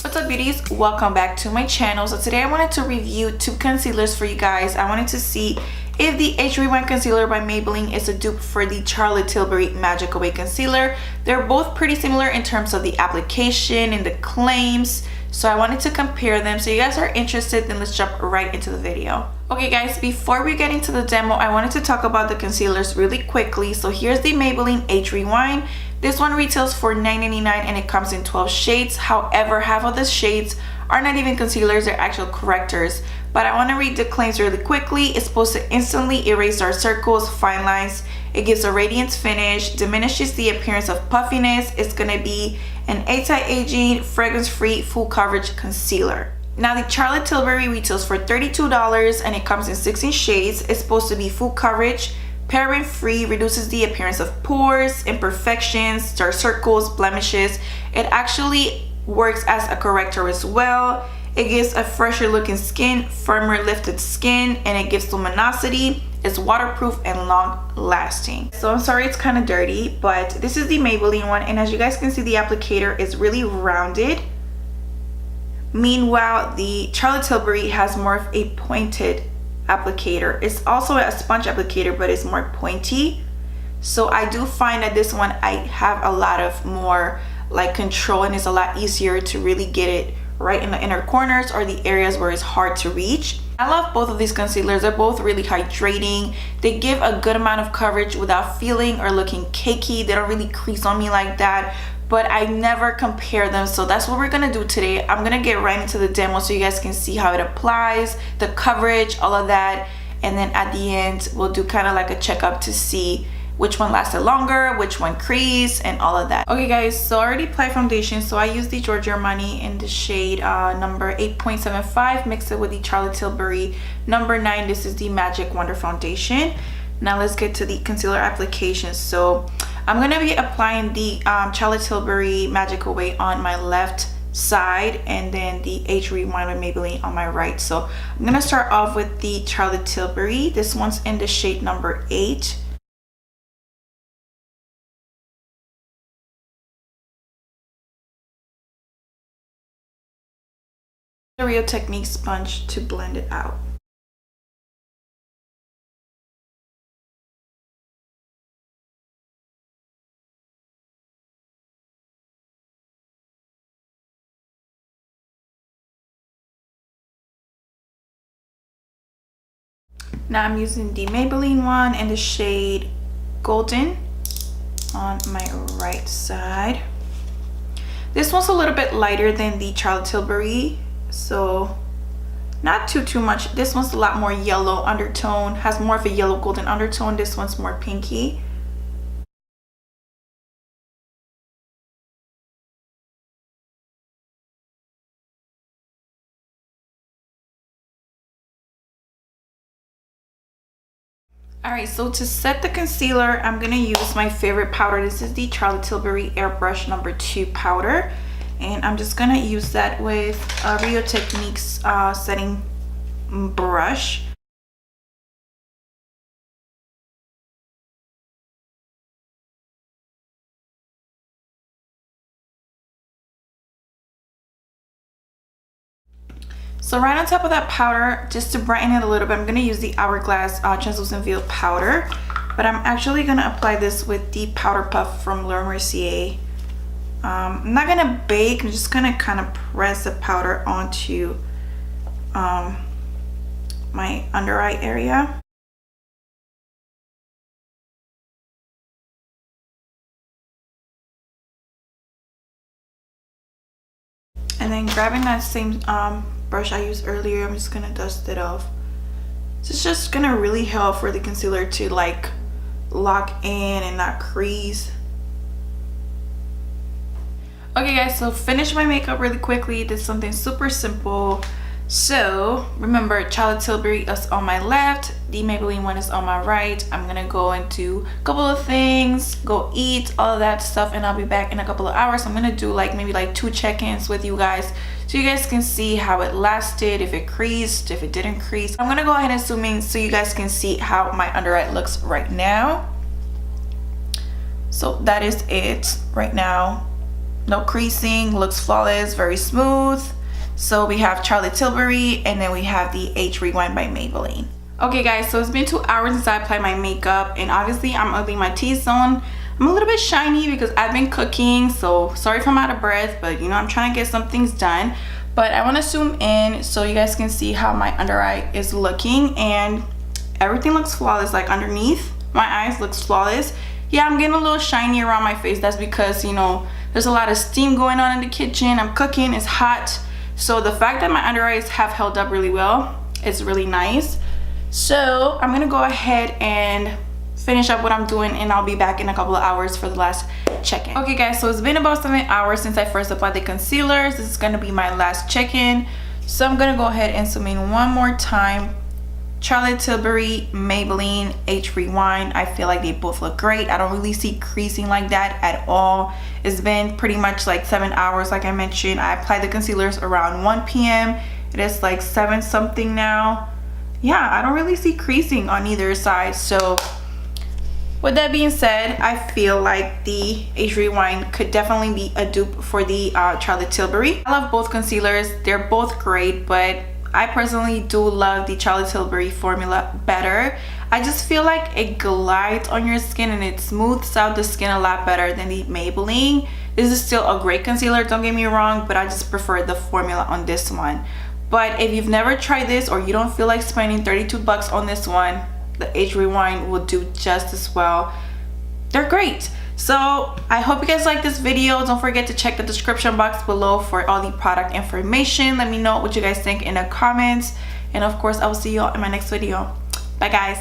What's up, beauties? Welcome back to my channel. So today I wanted to review two concealers for you guys. I wanted to see if the Age Rewind concealer by Maybelline is a dupe for the Charlotte Tilbury Magic Away concealer. They're both pretty similar in terms of the application and the claims, so I wanted to compare them. So you guys are interested, then let's jump right into the video. Okay guys, before we get into the demo, I wanted to talk about the concealers really quickly. So here's the Maybelline Age Rewind. This one retails for $9.99 and it comes in 12 shades. However, half of the shades are not even concealers, they're actual correctors. But I want to read the claims really quickly. It's supposed to instantly erase dark circles, fine lines. It gives a radiance finish, diminishes the appearance of puffiness. It's going to be an anti-aging, fragrance-free, full coverage concealer. Now the Charlotte Tilbury retails for $32 and it comes in 16 shades. It's supposed to be full coverage, paraben free, reduces the appearance of pores, imperfections, dark circles, blemishes. It actually works as a corrector as well. It gives a fresher looking skin, firmer lifted skin, and it gives luminosity. It's waterproof and long lasting. So I'm sorry it's kind of dirty, but this is the Maybelline one, and as you guys can see, the applicator is really rounded. Meanwhile, the Charlotte Tilbury has more of a pointed applicator. It's also a sponge applicator, but it's more pointy. So I do find that this one I have a lot of more like control, and it's a lot easier to really get it right in the inner corners or the areas where it's hard to reach. I love both of these concealers. They're both really hydrating. They give a good amount of coverage without feeling or looking cakey. They don't really crease on me like that, but I never compare them. So that's what we're gonna do today. I'm gonna get right into the demo so you guys can see how it applies, the coverage, all of that, and then at the end we'll do kind of like a checkup to see which one lasted longer, which one creased, and all of that. Okay guys, so I already applied foundation. So I used the GIORGIO ARMANI in the shade number 8.75, mixed it with the Charlotte Tilbury number 9. This is the Magic Wonder foundation. Now let's get to the concealer application. So I'm going to be applying the Charlotte Tilbury Magic Away on my left side, and then the Age Rewind by Maybelline on my right. So I'm going to start off with the Charlotte Tilbury. This one's in the shade number 8. The Real Technique sponge to blend it out. Now I'm using the Maybelline one in the shade Golden on my right side. This one's a little bit lighter than the Charlotte Tilbury, so not too much. This one's a lot more yellow undertone, has more of a yellow golden undertone. This one's more pinky. Alright, so to set the concealer, I'm going to use my favorite powder. This is the Charlotte Tilbury Airbrush number 2 powder. And I'm just going to use that with Real Techniques setting brush. So right on top of that powder, just to brighten it a little bit, I'm going to use the Hourglass Translucent Veil powder. But I'm actually going to apply this with the Powder Puff from Laura Mercier. I'm not going to bake, I'm just going to kind of press the powder onto my under eye area. And then grabbing that same brush I used earlier, I'm just gonna dust it off. This is just gonna really help for the concealer to like lock in and not crease. Okay guys, so finish my makeup really quickly. Did something super simple. So remember, Charlotte Tilbury is on my left, the Maybelline one is on my right. I'm gonna go and do a couple of things, go eat, all of that stuff, and I'll be back in a couple of hours. I'm gonna do like maybe like 2 check-ins with you guys so you guys can see how it lasted, if it creased, if it didn't crease. I'm gonna go ahead and zoom in so you guys can see how my under eye looks right now. So that is it right now. No creasing, looks flawless, very smooth. So we have Charlotte Tilbury, and then we have the Age Rewind by Maybelline. Okay guys, so it's been 2 hours since I applied my makeup, and obviously I'm ugly my T-zone. I'm a little bit shiny because I've been cooking, so sorry if I'm out of breath, but you know, I'm trying to get some things done. But I want to zoom in so you guys can see how my under eye is looking, and everything looks flawless. Like underneath my eyes looks flawless. Yeah, I'm getting a little shiny around my face. That's because, you know, there's a lot of steam going on in the kitchen. I'm cooking, it's hot. So the fact that my under eyes have held up really well is really nice. So I'm gonna go ahead and finish up what I'm doing, and I'll be back in a couple of hours for the last check-in. Okay guys, so it's been about 7 hours since I first applied the concealers. This is gonna be my last check-in. So I'm gonna go ahead and zoom in one more time. Charlotte Tilbury, Maybelline Age Rewind. I feel like they both look great. I don't really see creasing like that at all. It's been pretty much like 7 hours, like I mentioned. I applied the concealers around 1 p.m. It is like 7 something now. Yeah, I don't really see creasing on either side. So with that being said, I feel like the Age Rewind could definitely be a dupe for the Charlotte Tilbury. I love both concealers. They're both great, but I personally do love the Charlotte Tilbury formula better. I just feel like it glides on your skin and it smooths out the skin a lot better than the Maybelline. This is still a great concealer, don't get me wrong, but I just prefer the formula on this one. But if you've never tried this, or you don't feel like spending 32 bucks on this one, the Age Rewind will do just as well. They're great. So I hope you guys like this video. Don't forget to check the description box below for all the product information. Let me know what you guys think in the comments, and of course I will see you all in my next video. Bye guys.